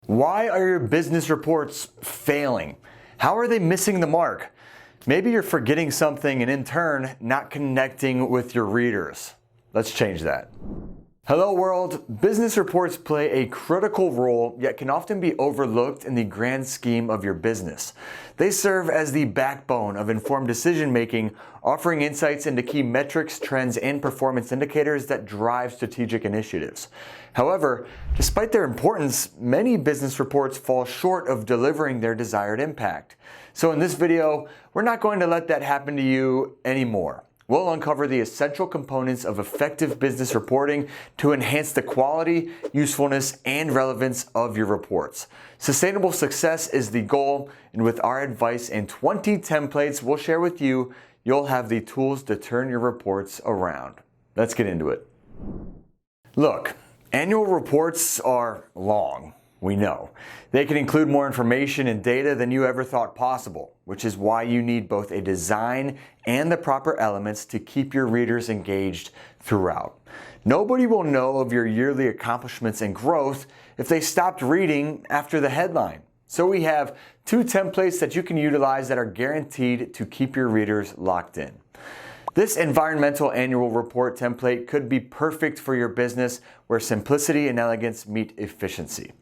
Why are your business reports failing? How are they missing the mark? Maybe you're forgetting something and in turn, not connecting with your readers. Let's change that. Hello world, business reports play a critical role, yet can often be overlooked in the grand scheme of your business. They serve as the backbone of informed decision making, offering insights into key metrics, trends, and performance indicators that drive strategic initiatives. However, despite their importance, many business reports fall short of delivering their desired impact. So in this video, we're not going to let that happen to you anymore. We'll uncover the essential components of effective business reporting to enhance the quality, usefulness, and relevance of your reports. Sustainable success is the goal, and with our advice and 20 templates we'll share with you, you'll have the tools to turn your reports around. Let's get into it. Look, annual reports are long. We know. They can include more information and data than you ever thought possible, which is why you need both a design and the proper elements to keep your readers engaged throughout. Nobody will know of your yearly accomplishments and growth if they stopped reading after the headline. So we have 2 templates that you can utilize that are guaranteed to keep your readers locked in. This environmental annual report template could be perfect for your business where simplicity and elegance meet efficiency.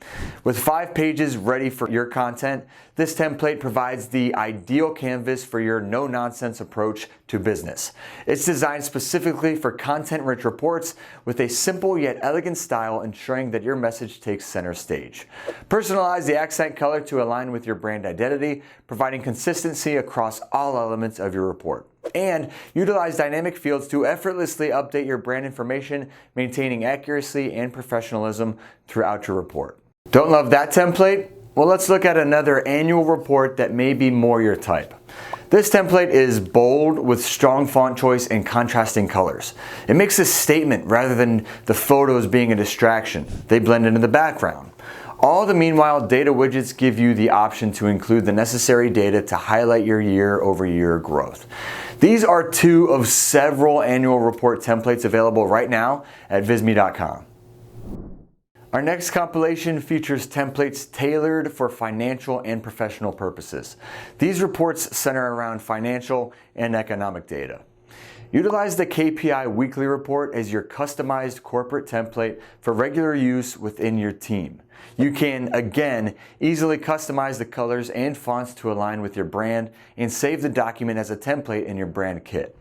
With 5 pages ready for your content, this template provides the ideal canvas for your no-nonsense approach to business. It's designed specifically for content-rich reports with a simple yet elegant style, ensuring that your message takes center stage. Personalize the accent color to align with your brand identity, providing consistency across all elements of your report. And utilize dynamic fields to effortlessly update your brand information, maintaining accuracy and professionalism throughout your report. Don't love that template? Well, let's look at another annual report that may be more your type. This template is bold with strong font choice and contrasting colors. It makes a statement rather than the photos being a distraction. They blend into the background. All the meanwhile data widgets give you the option to include the necessary data to highlight your year-over-year growth. These are 2 of several annual report templates available right now at visme.com. Our next compilation features templates tailored for financial and professional purposes. These reports center around financial and economic data. Utilize the KPI weekly report as your customized corporate template for regular use within your team. You can, again, easily customize the colors and fonts to align with your brand and save the document as a template in your brand kit.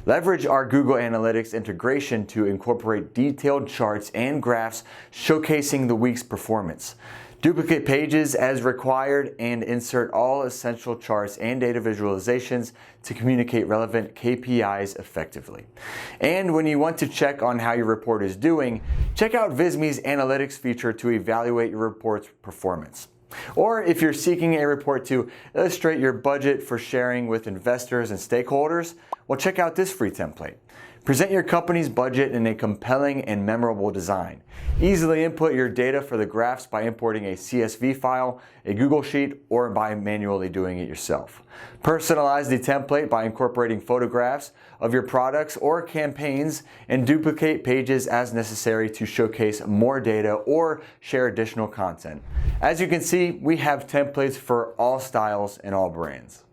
Leverage our Google Analytics integration to incorporate detailed charts and graphs showcasing the week's performance. Duplicate pages as required and insert all essential charts and data visualizations to communicate relevant KPIs effectively. And when you want to check on how your report is doing, check out Visme's analytics feature to evaluate your report's performance. Or if you're seeking a report to illustrate your budget for sharing with investors and stakeholders, well, check out this free template. Present your company's budget in a compelling and memorable design. Easily input your data for the graphs by importing a CSV file, a Google Sheet, or by manually doing it yourself. Personalize the template by incorporating photographs of your products or campaigns and duplicate pages as necessary to showcase more data or share additional content. As you can see, we have templates for all styles and all brands.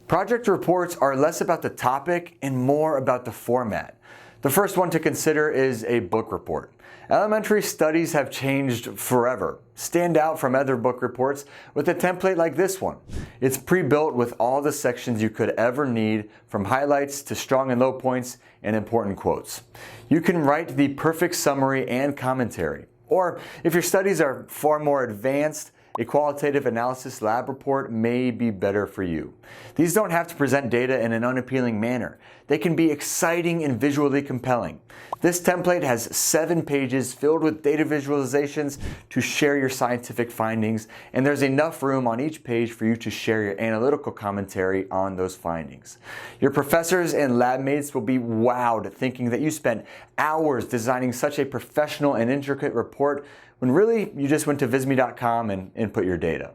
Project reports are less about the topic and more about the format. The first one to consider is a book report. Elementary studies have changed forever. Stand out from other book reports with a template like this one. It's pre-built with all the sections you could ever need, from highlights to strong and low points and important quotes. You can write the perfect summary and commentary. Or if your studies are far more advanced, a qualitative analysis lab report may be better for you. These don't have to present data in an unappealing manner. They can be exciting and visually compelling. This template has 7 pages filled with data visualizations to share your scientific findings, and there's enough room on each page for you to share your analytical commentary on those findings. Your professors and lab mates will be wowed thinking that you spent hours designing such a professional and intricate report when really you just went to visme.com and input your data.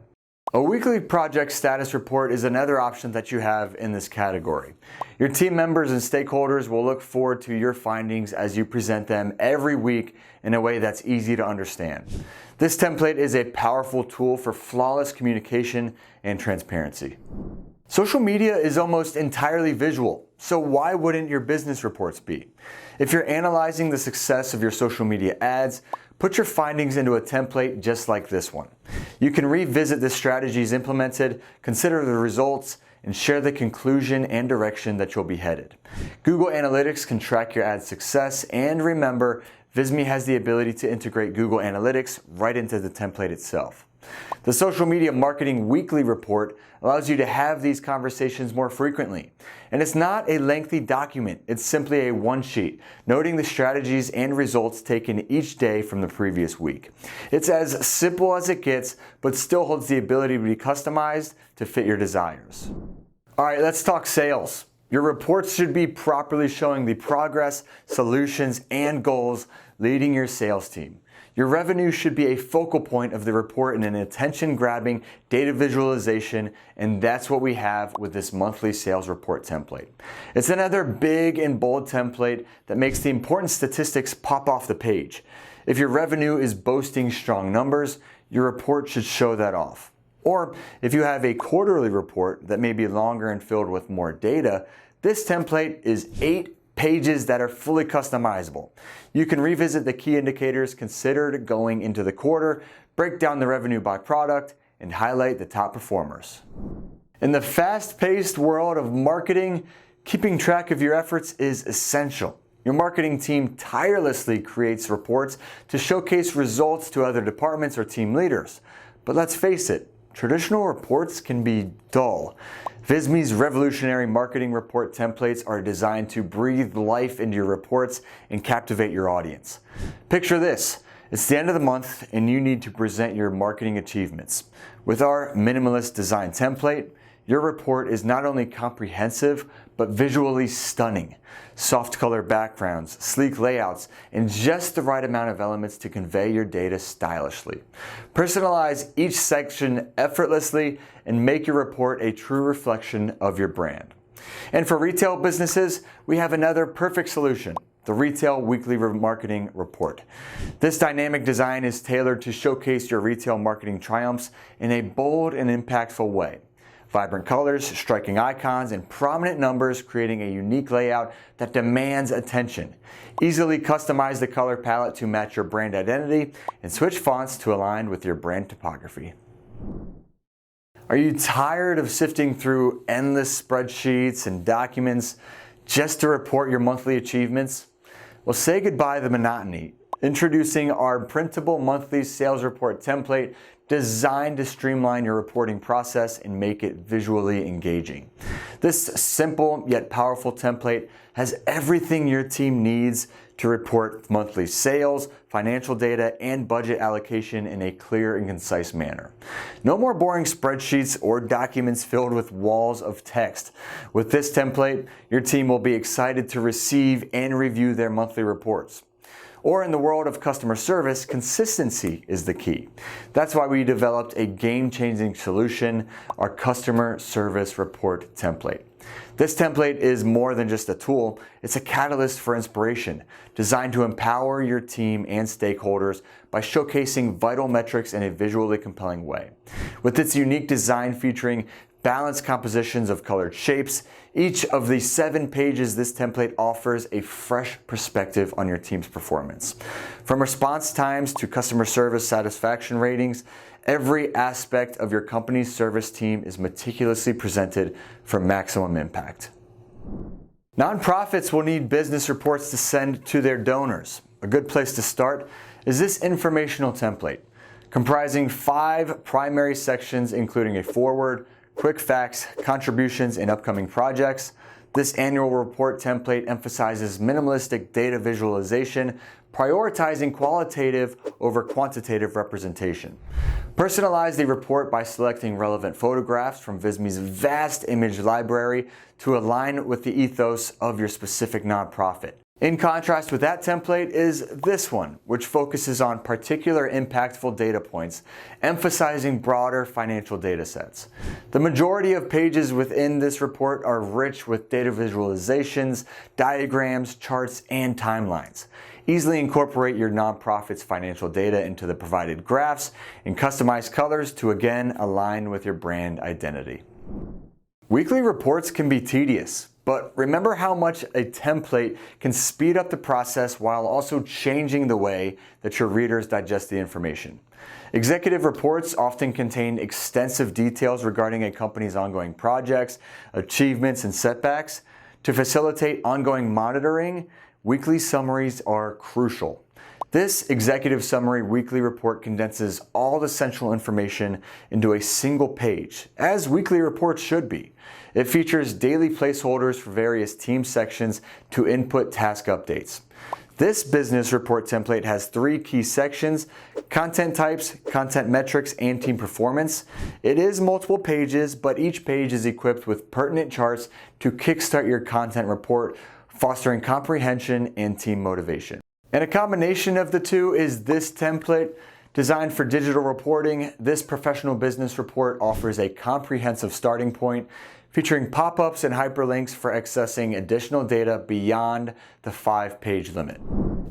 A weekly project status report is another option that you have in this category. Your team members and stakeholders will look forward to your findings as you present them every week in a way that's easy to understand. This template is a powerful tool for flawless communication and transparency. Social media is almost entirely visual, so why wouldn't your business reports be? If you're analyzing the success of your social media ads, put your findings into a template just like this one. You can revisit the strategies implemented, consider the results, and share the conclusion and direction that you'll be headed. Google Analytics can track your ad's success, and remember, Visme has the ability to integrate Google Analytics right into the template itself. The Social Media Marketing Weekly Report allows you to have these conversations more frequently. And it's not a lengthy document, it's simply a one-sheet, noting the strategies and results taken each day from the previous week. It's as simple as it gets, but still holds the ability to be customized to fit your desires. All right, let's talk sales. Your reports should be properly showing the progress, solutions, and goals leading your sales team. Your revenue should be a focal point of the report and an attention-grabbing data visualization, and that's what we have with this monthly sales report template. It's another big and bold template that makes the important statistics pop off the page. If your revenue is boasting strong numbers, your report should show that off. Or if you have a quarterly report that may be longer and filled with more data, this template is 8 pages that are fully customizable. You can revisit the key indicators considered going into the quarter, break down the revenue by product, and highlight the top performers. In the fast-paced world of marketing, keeping track of your efforts is essential. Your marketing team tirelessly creates reports to showcase results to other departments or team leaders. But let's face it, traditional reports can be dull. Visme's revolutionary marketing report templates are designed to breathe life into your reports and captivate your audience. Picture this. It's the end of the month and you need to present your marketing achievements. With our minimalist design template, your report is not only comprehensive, but visually stunning. Soft color backgrounds, sleek layouts, and just the right amount of elements to convey your data stylishly. Personalize each section effortlessly and make your report a true reflection of your brand. And for retail businesses, we have another perfect solution. The Retail Weekly Marketing Report. This dynamic design is tailored to showcase your retail marketing triumphs in a bold and impactful way. Vibrant colors, striking icons, and prominent numbers creating a unique layout that demands attention. Easily customize the color palette to match your brand identity and switch fonts to align with your brand topography. Are you tired of sifting through endless spreadsheets and documents just to report your monthly achievements? Well, say goodbye to the monotony. Introducing our printable monthly sales report template designed to streamline your reporting process and make it visually engaging. This simple yet powerful template has everything your team needs to report monthly sales, financial data, and budget allocation in a clear and concise manner. No more boring spreadsheets or documents filled with walls of text. With this template, your team will be excited to receive and review their monthly reports. Or in the world of customer service, consistency is the key. That's why we developed a game-changing solution, our customer service report template. This template is more than just a tool, it's a catalyst for inspiration, designed to empower your team and stakeholders by showcasing vital metrics in a visually compelling way. With its unique design featuring balanced compositions of colored shapes, each of the 7 pages this template offers a fresh perspective on your team's performance. From response times to customer service satisfaction ratings, every aspect of your company's service team is meticulously presented for maximum impact. Nonprofits will need business reports to send to their donors. A good place to start is this informational template, comprising 5 primary sections including a foreword, quick facts, contributions, and upcoming projects. This annual report template emphasizes minimalistic data visualization, prioritizing qualitative over quantitative representation. Personalize the report by selecting relevant photographs from Visme's vast image library to align with the ethos of your specific nonprofit. In contrast with that template is this one, which focuses on particular impactful data points, emphasizing broader financial data sets. The majority of pages within this report are rich with data visualizations, diagrams, charts, and timelines. Easily incorporate your nonprofit's financial data into the provided graphs and customize colors to again align with your brand identity. Weekly reports can be tedious, but remember how much a template can speed up the process while also changing the way that your readers digest the information. Executive reports often contain extensive details regarding a company's ongoing projects, achievements, and setbacks. To facilitate ongoing monitoring, weekly summaries are crucial. This executive summary weekly report condenses all the central information into a single page, as weekly reports should be. It features daily placeholders for various team sections to input task updates. This business report template has 3 key sections: content types, content metrics, and team performance. It is multiple pages, but each page is equipped with pertinent charts to kickstart your content report, fostering comprehension and team motivation. And a combination of the two is this template. Designed for digital reporting, this professional business report offers a comprehensive starting point, featuring pop-ups and hyperlinks for accessing additional data beyond the 5-page limit.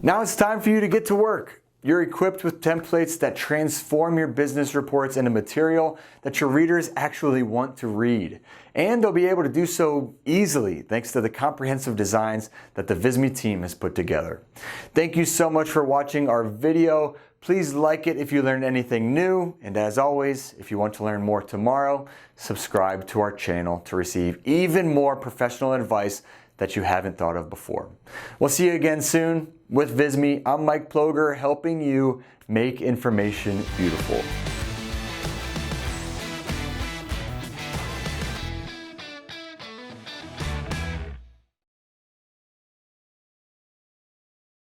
Now it's time for you to get to work. You're equipped with templates that transform your business reports into material that your readers actually want to read. And they'll be able to do so easily thanks to the comprehensive designs that the Visme team has put together. Thank you so much for watching our video. Please like it if you learned anything new. And as always, if you want to learn more tomorrow, subscribe to our channel to receive even more professional advice that you haven't thought of before. We'll see you again soon. With Visme, I'm Mike Ploger, helping you make information beautiful.